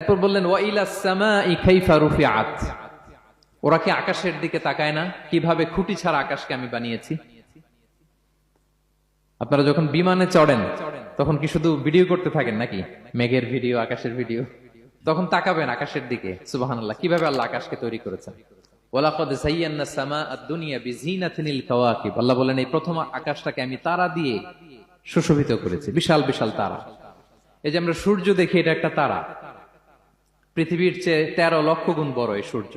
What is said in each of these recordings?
এরপর বললেন ওয়া ইলাস সামাই কাইফা রুফিআত, ওরা কি আকাশের দিকে তাকায় না কিভাবে খুঁটি ছাড়া আকাশকে আমি বানিয়েছি। আপনারা যখন বিমানে চড়েন তখন কি শুধু ভিডিও করতে থাকেন নাকি, মেঘের ভিডিও, আকাশের ভিডিও? তখন তাকাবেন আকাশের দিকে, সুবহানাল্লাহ, কিভাবে আল্লাহ আকাশকে তৈরি করেছেন। ওয়ালাকাদ যায়্যানা সামা আদ-দুনিয়া বিজিনাতিল কাওয়াকিব, আল্লাহ বলেন এই প্রথম আকাশটাকে আমি তারা দিয়ে সুশোভিত করেছি, বিশাল বিশাল তারা। এই যে আমরা সূর্য দেখি, এটা একটা তারা, পৃথিবীর চেয়ে 13 লক্ষ গুণ বড় এই সূর্য।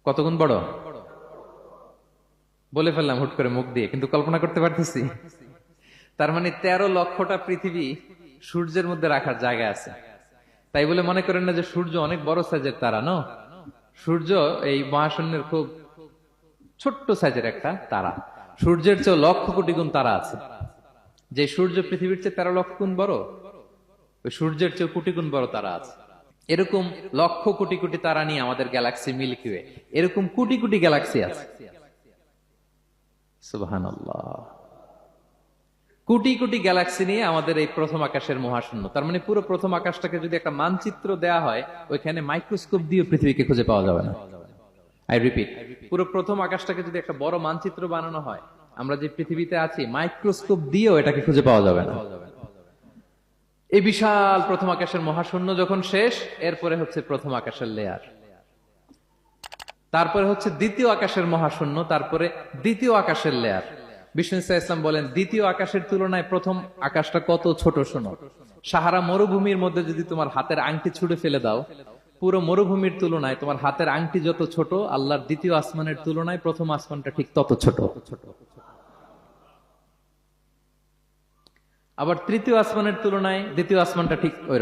কত গুণ বড় বলে ফেললাম হুট করে মুখ দিয়ে, কিন্তু কল্পনা করতে পারতেছি। তার মানে 13 লক্ষটা পৃথিবী সূর্যের মধ্যে রাখার জায়গা আছে। তাই বলে মনে করেন না যে সূর্য অনেক বড় সাইজের তারা। ন, সূর্য এই মহাশূন্যের খুব ছোট্ট সাইজের একটা তারা। সূর্যের চেয়ে লক্ষ কোটি গুণ তারা আছে। যে সূর্য পৃথিবীর চেয়ে 13 লক্ষ গুণ বড়, ওই সূর্যের চেয়ে কোটি গুণ বড় তারা আছে। এরকম লক্ষ কোটি কোটি তারা নিয়ে আমাদের গ্যালাক্সি মিল্কি ওয়ে, এরকম কোটি কোটি গ্যালাক্সি আছে। সুবহানাল্লাহ, কোটি কোটি গ্যালাক্সি নিয়ে আমাদের এই প্রথম আকাশের মহাশূন্য। তার মানে পুরো প্রথম আকাশটাকে যদি একটা মানচিত্র দেয়া হয়, ওইখানে মাইক্রোস্কোপ দিয়ে পৃথিবীকে খুঁজে পাওয়া যাবে না। আই রিপিট, পুরো প্রথম আকাশটাকে যদি একটা বড় মানচিত্র বানানো হয়, আমরা যে পৃথিবীতে আছি, মাইক্রোস্কোপ দিয়েও এটাকে খুঁজে পাওয়া যাবে না। এই বিশাল প্রথম আকাশের মহাশূন্য যখন শেষ, এরপরে হচ্ছে প্রথম আকাশের লেয়ার, তারপরে হচ্ছে দ্বিতীয় আকাশের মহাশূন্য, তারপরে দ্বিতীয় আকাশের লেয়ার। বিষ্ণু ইসলাম বলেন দ্বিতীয় আকাশের তুলনায় প্রথম আকাশটা কত ছোট শোনো। সাহারা মরুভূমির মধ্যে যদি তোমার হাতের আংটি ছুঁড়ে ফেলে দাও, পুরো মরুভূমির তুলনায় তোমার হাতের আংটি যত ছোট, আল্লাহর দ্বিতীয় আসমানের তুলনায় প্রথম আসমানটা ঠিক তত ছোট। আবার তৃতীয় আসমানের তুলনায় দ্বিতীয় আসমানটা ঠিক ওই